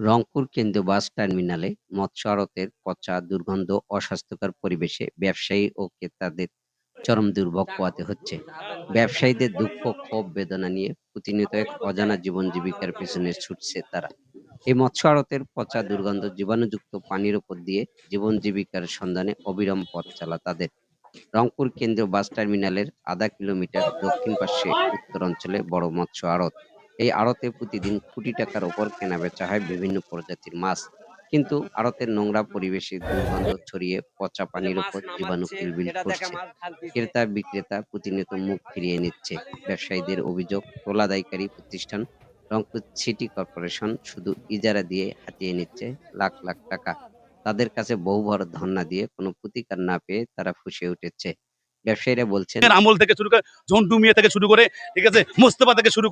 রংপুর কেন্দ্রীয় বাস টার্মিনালে মৎস্য আড়তের পচা দুর্গন্ধ, অস্বাস্থ্যকর পরিবেশে ব্যবসায়ী ও ক্রেতাদের চরম দুর্ভোগ পোহাতে হচ্ছে। ব্যবসায়ীদের দুঃখ, ক্ষোভ, বেদনা নিয়ে প্রতিনিয়ত এক অজানা জীবন জীবিকার পেছনে ছুটছে তারা। এই মৎস্য আড়তের পচা দুর্গন্ধ, জীবাণুযুক্ত পানির উপর দিয়ে জীবন জীবিকার সন্ধানে অবিরাম পথ চলা তাদের। রংপুর কেন্দ্রীয় বাস টার্মিনালের আধা কিলোমিটার দক্ষিণ পাশে উত্তর অঞ্চলে বড় মৎস্য আড়ত। এই আড়তে প্রতিদিন কোটি টাকার ওপর কেনাবেচা হয় বিভিন্ন প্রজাতির মাছ। কিন্তু আড়তের নোংরা পরিবেশে দুর্গন্ধ ছড়িয়ে পচা ওদের পানির মাছ উপর জীবাণু নামাচ্ছে, কিলবিল এটা দেখা করছে। মাছ ঢালতেছে। ক্রেতা বিক্রেতা প্রতিনিয়ত মুখ ফিরিয়ে নিচ্ছে। ব্যবসায়ীদের অভিযোগ, তোলাদায়কারী প্রতিষ্ঠান রংপুর সিটি কর্পোরেশন শুধু ইজারা দিয়ে হাতিয়ে নিচ্ছে লাখ লাখ টাকা। তাদের কাছে বহুবার ধর্ণা দিয়ে কোনো প্রতিকার না পেয়ে তারা ফুঁসে উঠেছে। ব্যবসায়ীরা বলছেন, আমল থেকে শুরু করে ঝন্টু মিয়া থেকে শুরু করে, ঠিক আছে, মোস্তফা থেকে শুরু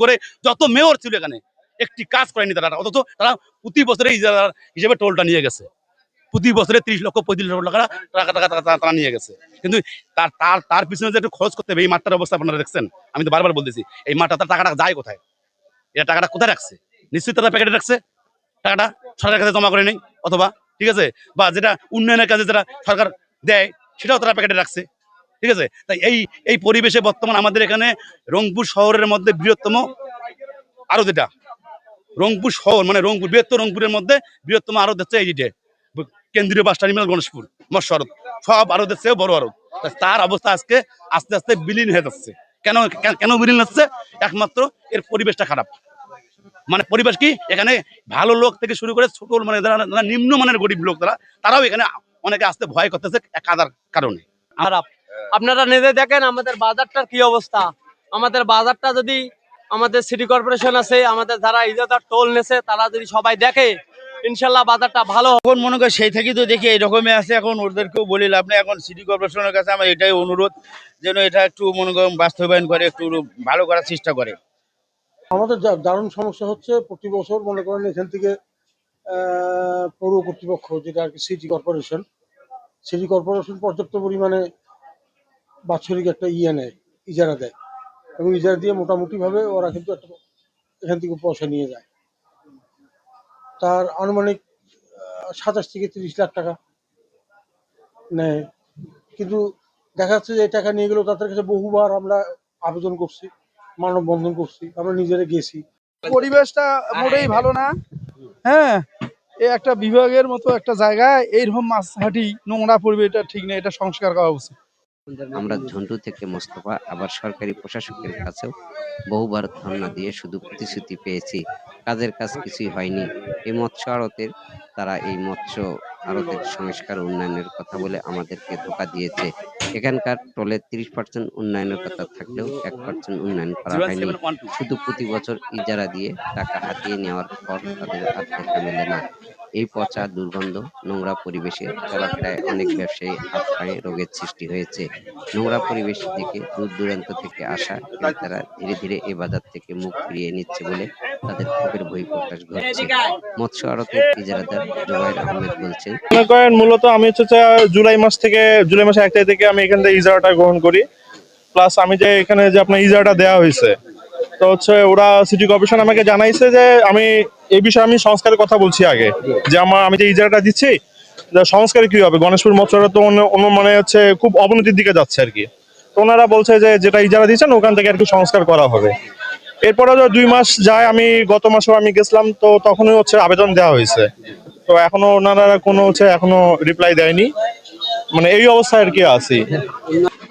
করে যত মেয়র ছিল এখানে একটি কাজ করেনি তারা। অথচ তারা প্রতি বছরে ইজারা হিসেবে টোলটা নিয়ে গেছে। প্রতি বছরে 30 লক্ষ 35 লক্ষ টাকা টাকা টাকা তারা নিয়ে গেছে। কিন্তু তার তার তার পিছনে যে একটু খরচ করতে হবে, এই মাঠটার অবস্থা আপনারা দেখছেন। আমি তো বারবার বলতেছি, এই মাঠটা তার টাকাটা যায় কোথায়? এটা টাকাটা কোথায় রাখছে? নিশ্চয়ই তারা প্যাকেটে রাখছে। টাকাটা সরকারের কাছে জমা করে নেই, অথবা ঠিক আছে, বা যেটা উন্নয়নের কাজে যেটা সরকার দেয় সেটাও তারা প্যাকেটে রাখছে। ঠিক আছে, তাই এই এই পরিবেশে বর্তমান আমাদের এখানে রংপুর শহরের মধ্যে বৃহত্তম, আরো যেটা রংপুর শহর মানে রংপুর বৃহত্তর, রংপুরের মধ্যে বৃহত্তম আরো হচ্ছে এই যে কেন্দ্রীয় বাস টার্মিনাল গণেশপুর মৎস্য আড়ত, সব আরো চেয়েও বড় আড়ত। তার অবস্থা আজকে আস্তে আস্তে বিলীন হয়ে যাচ্ছে। কেন কেন বিলীন হচ্ছে? একমাত্র এর পরিবেশটা খারাপ। মানে পরিবেশ কি, এখানে ভালো লোক থেকে শুরু করে ছোট মানে যারা নিম্নমানের গরিব লোক তারাও এখানে অনেকে আসতে ভয় করতেছে কাদার কারণে। খারাপ। আপনারা নিজে দেখেন আমাদের বাজারটার কি অবস্থা। আমাদের বাজারটা যদি আমাদের সিটি কর্পোরেশন আছে, আমাদের যারা ইজারাদার টোল নেছে, তারা যদি সবাই দেখে, ইনশাল্লাহ বাজারটা ভালো। এখন মনে করি সেই থেকেই তো দেখি এইরকমই আছে। এখন ওদেরকেও বলি লাভ নেই। এখন সিটি কর্পোরেশনের কাছে আমার এটাই অনুরোধ, যেন এটা একটু মনে করেন বাস্তবায়ন করে, একটু ভালো করার চেষ্টা করে। আমাদের দারুণ সমস্যা হচ্ছে, প্রতি বছর মনে করেন এখান থেকে পৌর কর্তৃপক্ষ, যেটা আর কি সিটি কর্পোরেশন পর্যাপ্ত পরিমাণে বাৎসরিক একটা নেয়, ইজারা দেয়, এবং ইজারা দিয়ে মোটামুটিভাবে ওরা কিন্তু একটা এখান থেকে পয়সা নিয়ে যায়। তার আনুমানিক 27 থেকে 30 লাখ টাকা নেয়। কিন্তু দেখা যাচ্ছে যে এই টাকা নিয়ে গেলেও তাদের কাছে বহুবার আমরা আবেদন করছি, মানববন্ধন করছি, আমরা নিজেরা গেছি। পরিবেশটা মোটেই ভালো না। হ্যাঁ, এই একটা বিভাগের মতো একটা জায়গায় এইরকম মাছহাটি নোংরা পরিবেশ, এটা ঠিক নেই, এটা সংস্কার করা উচিত। আমরা ঝন্টু থেকে মোস্তফা আবার সরকারি প্রশাসকের কাছেও বহুবার ধর্ণা দিয়ে শুধু প্রতিশ্রুতি পেয়েছি, কাজের কাজ কিছুই হয়নি। এই মৎস্য আড়তের তারা এই মৎস্য আড়তের সংস্কার উন্নয়নের কথা বলে আমাদেরকে ধোঁকা দিয়েছে। এখানকার টোলের 30% উন্নয়নের কথা থাকলেও 1% উন্নয়ন করা হয়নি। শুধু প্রতি বছর ইজারা দিয়ে টাকা হাতিয়ে নেওয়ার পর তাদের আর দেখা মেলে না। এই পচা দুর্গন্ধ, নোংরা পরিবেশে চলাফেরায় অনেক ব্যবসায়ী হাত পায়ে রোগের সৃষ্টি হয়েছে। নোংরা পরিবেশ দেখে দূর দূরান্ত থেকে আসা ক্রেতারা ধীরে ধীরে এ বাজার থেকে মুখ ফিরিয়ে নিচ্ছে বলে তাদের ক্ষোভের বহিঃপ্রকাশ ঘটছে। মৎস্য আড়তের ইজারাদার জুবায়ের আহমেদ বলছেন, মনে করেন মূলত আমি হচ্ছে জুলাই মাসের 1 তারিখ থেকে আমি এখান থেকে ইজারাটা গ্রহণ করি। প্লাস আমি যে এখানে যে আপনার ইজারাটা দেওয়া হয়েছে, তো হচ্ছে ওরা সিটি কর্পোরেশন আমাকে জানাইছে যে আমি এই বিষয়ে আমি সংস্কারের কথা বলছি আগে, যে আমি যে ইজারাটা দিচ্ছি সংস্কারে কি হবে, গণেশপুর মৎস্য আড়ত তো মানে হচ্ছে খুব অবনতির দিকে যাচ্ছে আর কি। তো ওনারা বলছে যে যেটা ইজারা দিচ্ছেন ওখান থেকে আর কি সংস্কার করা হবে। এরপরে 2 মাস যায়, আমি গত মাসেও আমি গেছিলাম, তো তখনই হচ্ছে আবেদন দেওয়া হয়েছে। তো এখনো ওনারা কোনো এখনো রিপ্লাই দেয়নি। মানে এই অবস্থায় আর কি আছি।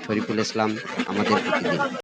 শরীফুল ইসলাম, আমাদের প্রতিদিন।